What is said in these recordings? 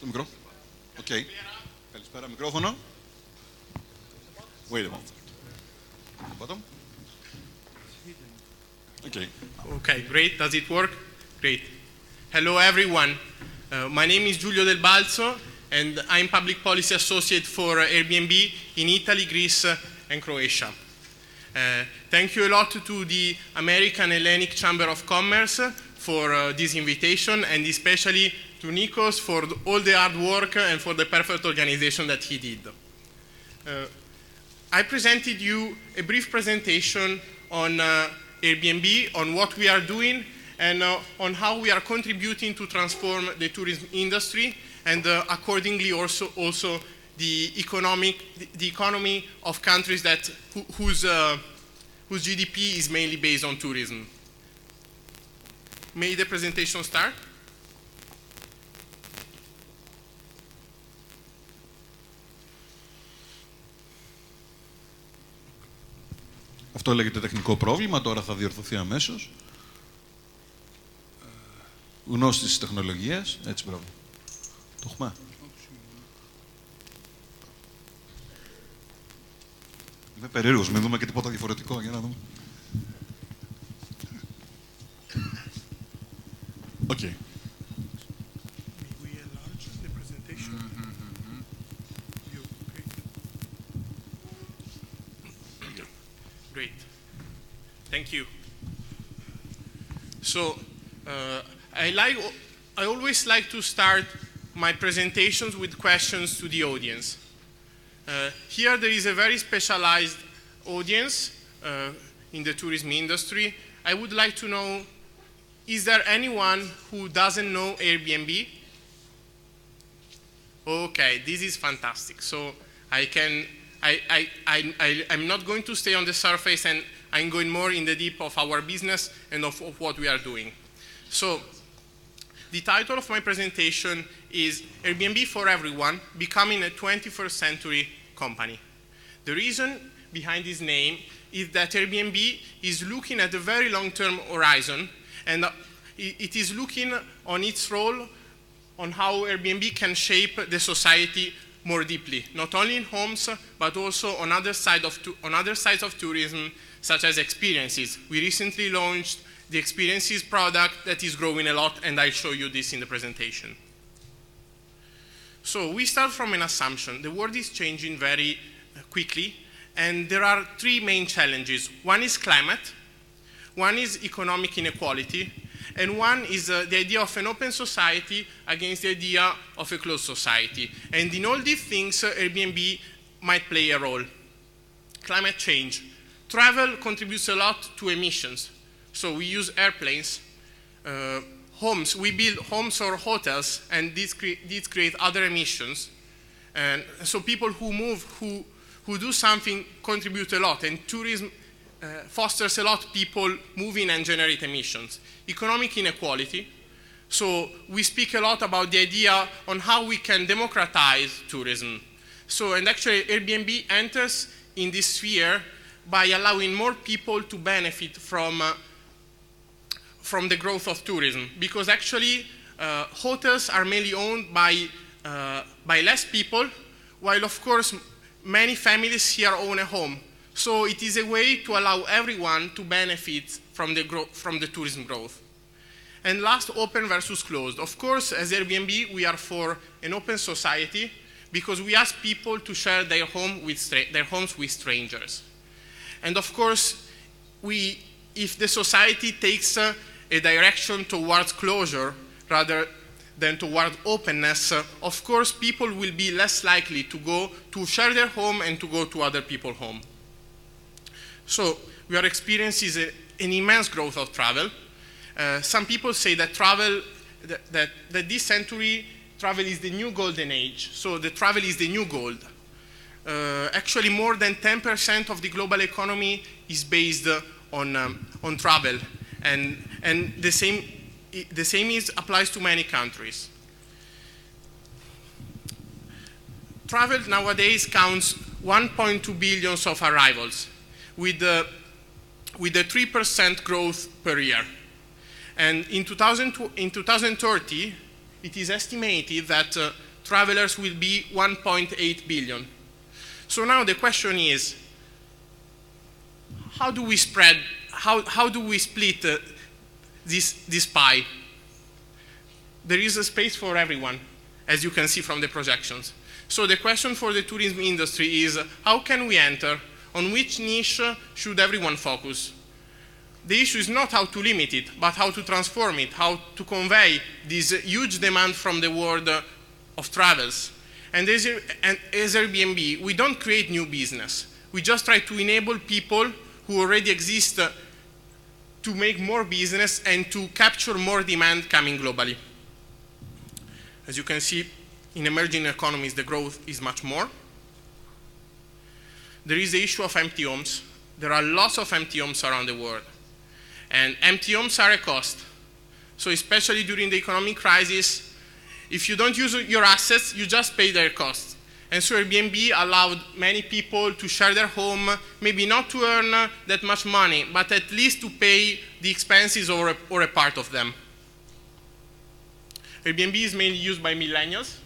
μικρό. Οκ. Καλησπέρα, μικρόφωνο. Wait a moment. Bottom. Okay. Okay, great. Does it work? Great. Hello, everyone. My name is Giulio del Balzo, and I'm Public Policy Associate for Airbnb in Italy, Greece, and Croatia. Thank you a lot to the American Hellenic Chamber of Commerce for this invitation, and especially to Nikos for all the hard work and for the perfect organization that he did. I presented you a brief presentation on Airbnb, on what we are doing, and on how we are contributing to transform the tourism industry, and accordingly also the economy of countries whose GDP is mainly based on tourism. May the presentation start? Αυτό λέγεται τεχνικό πρόβλημα, τώρα θα διορθωθεί αμέσως. Γνώση της τεχνολογίας, έτσι μπράβο. Το έχουμε. Είμαι περίεργος, μην δούμε και τίποτα διαφορετικό, για να δούμε. Οκ. Okay. Great. Thank you. So, I always like to start my presentations with questions to the audience. Here there is a very specialized audience in the tourism industry. I would like to know, is there anyone who doesn't know Airbnb? Okay, this is fantastic. So I'm not going to stay on the surface, and I'm going more in the deep of our business and of what we are doing. So, the title of my presentation is Airbnb for Everyone, Becoming a 21st Century Company. The reason behind this name is that Airbnb is looking at a very long-term horizon, and it is looking on its role on how Airbnb can shape the society more deeply, not only in homes, but also on other sides of tourism, such as experiences. We recently launched the experiences product that is growing a lot, and I'll show you this in the presentation. So we start from an assumption. The world is changing very quickly, and there are three main challenges. One is climate, one is economic inequality, and one is the idea of an open society against the idea of a closed society. And in all these things, Airbnb might play a role. Climate change. Travel contributes a lot to emissions. So we use airplanes. Homes, we build homes or hotels, and these create other emissions. And so people who move, who do something contribute a lot, and tourism fosters a lot of people moving and generate emissions. Economic inequality. So we speak a lot about the idea on how we can democratize tourism. So, and actually Airbnb enters in this sphere by allowing more people to benefit from the growth of tourism, because actually hotels are mainly owned by less people, while of course many families here own a home. So it is a way to allow everyone to benefit from the tourism growth. And last, open versus closed. Of course, as Airbnb, we are for an open society because we ask people to share their homes with strangers. And of course, if the society takes a direction towards closure rather than toward openness, of course, people will be less likely to go to share their home and to go to other people's home. So we are experiencing an immense growth of travel. Some people say that that this century, travel is the new golden age. So the travel is the new gold. Actually, more than 10% of the global economy is based on travel, and the same applies to many countries. Travel nowadays counts 1.2 billion of arrivals, with a 3% growth per year. And in 2030, it is estimated that travelers will be 1.8 billion. So now the question is, how do we split this pie? There is a space for everyone, as you can see from the projections. So the question for the tourism industry is, how can we enter? On which niche should everyone focus? The issue is not how to limit it, but how to transform it, how to convey this huge demand from the world of travels. And as Airbnb, we don't create new business. We just try to enable people who already exist to make more business and to capture more demand coming globally. As you can see, in emerging economies, the growth is much more. There is the issue of empty homes. There are lots of empty homes around the world. And empty homes are a cost. So especially during the economic crisis, if you don't use your assets, you just pay their costs. And so Airbnb allowed many people to share their home, maybe not to earn that much money, but at least to pay the expenses or a part of them. Airbnb is mainly used by millennials.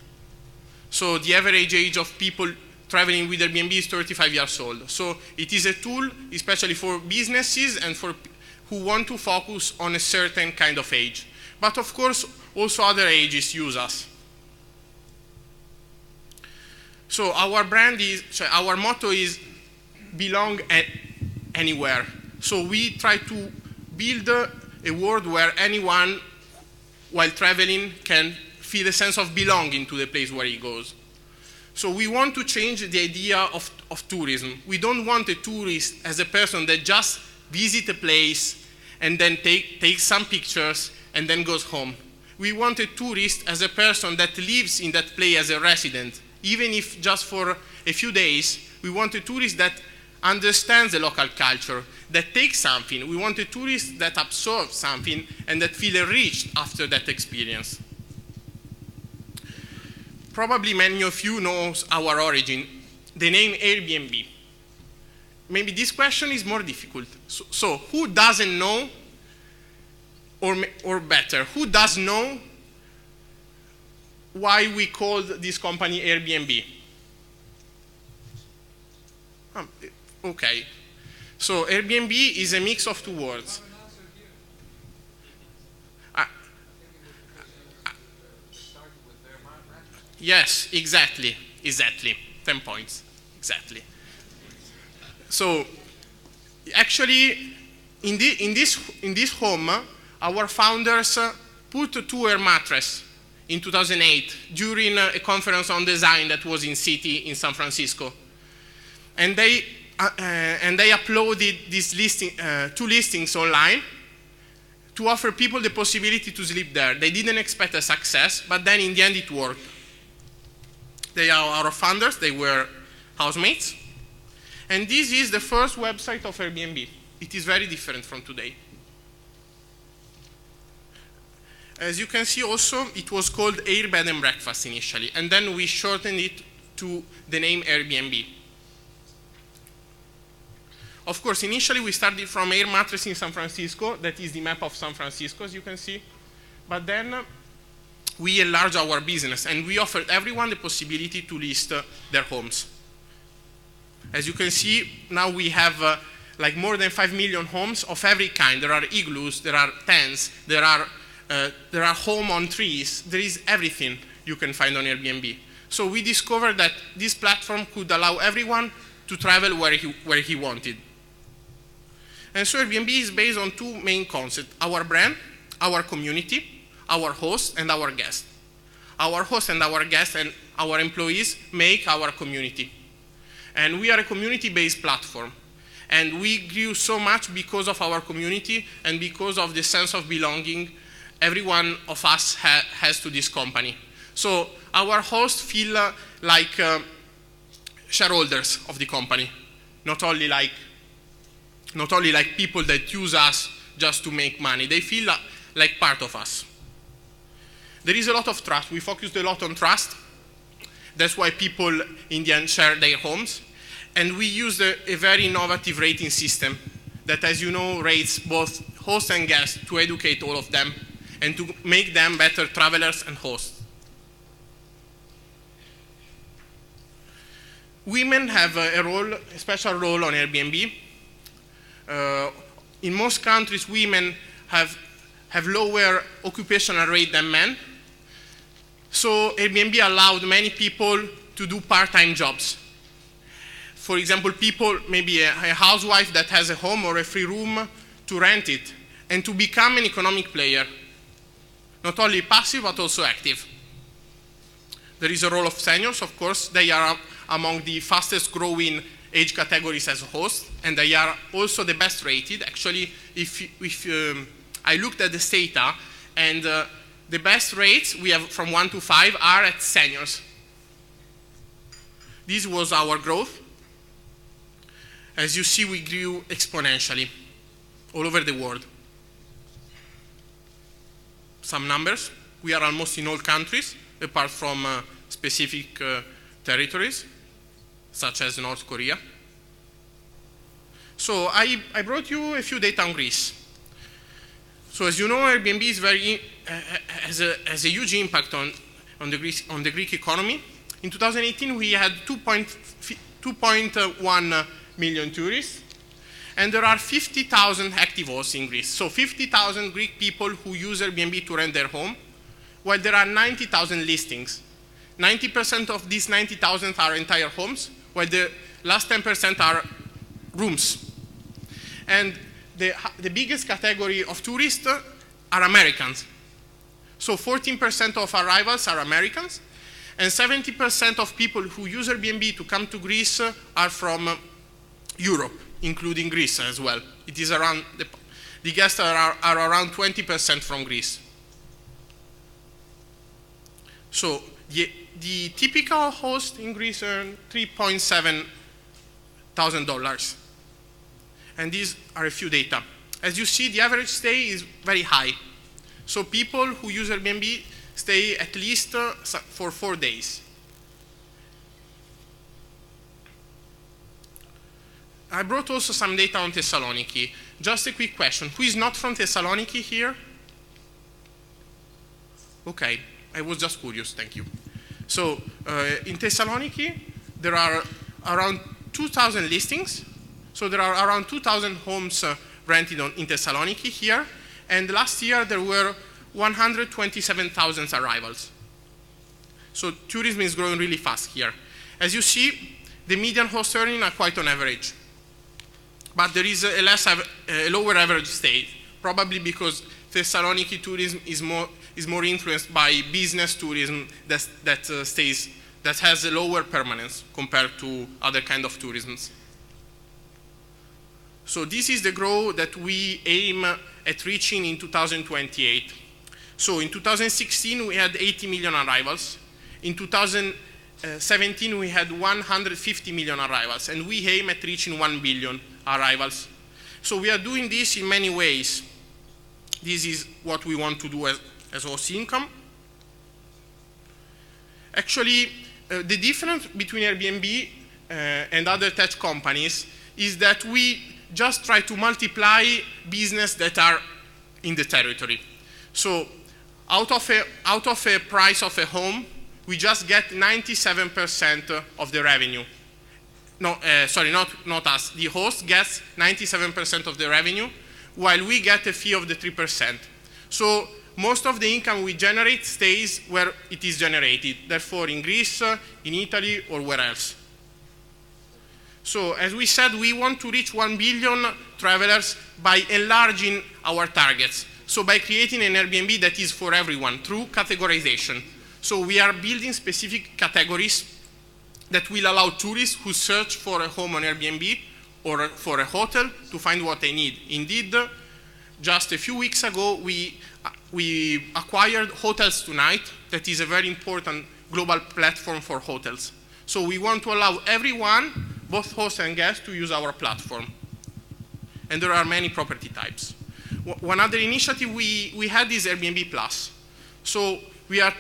So the average age of people traveling with Airbnb is 35 years old. So it is a tool, especially for businesses and for who want to focus on a certain kind of age. But of course, also other ages use us. So our our motto is belong anywhere. So we try to build a world where anyone, while traveling, can feel a sense of belonging to the place where he goes. So we want to change the idea of tourism. We don't want a tourist as a person that just visits a place and then takes some pictures and then goes home. We want a tourist as a person that lives in that place as a resident, even if just for a few days. We want a tourist that understands the local culture, that takes something. We want a tourist that absorbs something and that feels enriched after that experience. Probably many of you know our origin, the name Airbnb. Maybe this question is more difficult. So who doesn't know, or better, who does know why we called this company Airbnb? Okay. So Airbnb is a mix of two words. Yes, exactly. 10 points, exactly. So actually, in this home, our founders put two air mattresses in 2008 during a conference on design that was in City in San Francisco. And they uploaded this two listings online to offer people the possibility to sleep there. They didn't expect a success, but then in the end it worked. They are our founders, they were housemates. And this is the first website of Airbnb. It is very different from today. As you can see also, it was called Air Bed and Breakfast initially, and then we shortened it to the name Airbnb. Of course, initially we started from Air Mattress in San Francisco. That is the map of San Francisco, as you can see. But then we enlarged our business, and we offered everyone the possibility to list their homes. As you can see, now we have like more than 5 million homes of every kind. There are igloos, there are tents, there are home on trees. There is everything you can find on Airbnb. So we discovered that this platform could allow everyone to travel where he wanted. And so Airbnb is based on two main concepts: our brand, our community, our host, and our guest. Our host and our guests and our employees make our community. And we are a community-based platform. And we grew so much because of our community and because of the sense of belonging every one of us has to this company. So our hosts feel like shareholders of the company, not only like people that use us just to make money. They feel like part of us. There is a lot of trust. We focused a lot on trust. That's why people in the end share their homes. And we used a very innovative rating system that, as you know, rates both hosts and guests to educate all of them and to make them better travelers and hosts. women have a special role on Airbnb. In most countries, women have lower occupational rate than men. So Airbnb allowed many people to do part-time jobs. For example, people, maybe a housewife that has a home or a free room to rent it and to become an economic player. Not only passive, but also active. There is a role of seniors, of course. They are among the fastest growing age categories as hosts, and they are also the best rated. Actually, if I looked at this data, and the best rates we have from 1 to 5 are at seniors. This was our growth. As you see, we grew exponentially all over the world. Some numbers. We are almost in all countries, apart from specific territories, such as North Korea. So I brought you a few data on Greece. So as you know, Airbnb is has a huge impact on the Greek economy. In 2018, we had 2.1 million tourists, and there are 50,000 active hosts in Greece. So 50,000 Greek people who use Airbnb to rent their home, while there are 90,000 listings. 90% of these 90,000 are entire homes, while the last 10% are rooms. And the biggest category of tourists are Americans. So 14% of arrivals are Americans, and 70% of people who use Airbnb to come to Greece are from Europe, including Greece as well. It is around, the guests are around 20% from Greece. So the typical host in Greece earns $3,700. And these are a few data. As you see, the average stay is very high. So people who use Airbnb stay at least for 4 days. I brought also some data on Thessaloniki. Just a quick question. Who is not from Thessaloniki here? Okay, I was just curious, thank you. So in Thessaloniki, there are around 2,000 listings. So there are around 2,000 homes rented in Thessaloniki here. And last year, there were 127,000 arrivals. So tourism is growing really fast here. As you see, the median host earnings are quite on average. But there is a lower average stay, probably because Thessaloniki tourism is more influenced by business tourism that has a lower permanence compared to other kind of tourisms. So this is the growth that we aim at reaching in 2028. So in 2016, we had 80 million arrivals. In 2017, we had 150 million arrivals, and we aim at reaching 1 billion arrivals. So we are doing this in many ways. This is what we want to do as host income. Actually, the difference between Airbnb and other tech companies is that we just try to multiply business that are in the territory. So out of a price of a home, we just get 97% of the revenue. No, sorry, not us. The host gets 97% of the revenue, while we get a fee of the 3%. So most of the income we generate stays where it is generated, therefore in Greece, in Italy, or where else. So as we said, we want to reach 1 billion travelers by enlarging our targets. So by creating an Airbnb that is for everyone through categorization. So we are building specific categories that will allow tourists who search for a home on Airbnb or for a hotel to find what they need. Indeed, just a few weeks ago, we acquired Hotels Tonight, that is a very important global platform for hotels. So we want to allow everyone, both hosts and guests, to use our platform. And there are many property types. One other initiative we had is Airbnb Plus. So we are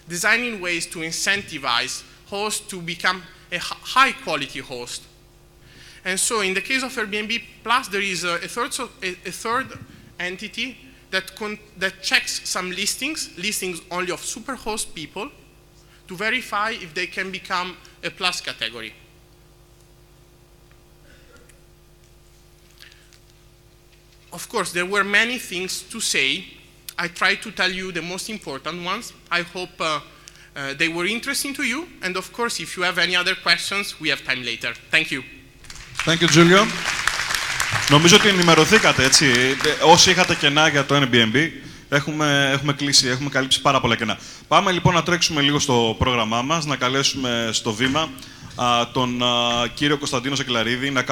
designing ways to incentivize hosts to become a high-quality host. And so in the case of Airbnb Plus, there is a third entity that checks some listings only of superhost people, to verify if they can become a plus category. Of course, there were many things to say. I tried to tell you the most important ones. I hope they were interesting to you. And of course, if you have any other questions, we have time later. Thank you. Thank you, Giulio. Νομίζω ότι ενημερωθήκατε, έτσι. Όσοι είχατε κενά για το Airbnb, έχουμε καλύψει πάρα πολλά κενά. Πάμε λοιπόν να τρέξουμε λίγο στο πρόγραμμά μας, να καλέσουμε στο βήμα τον κύριο Κωνσταντίνο Σεκλαρίδη να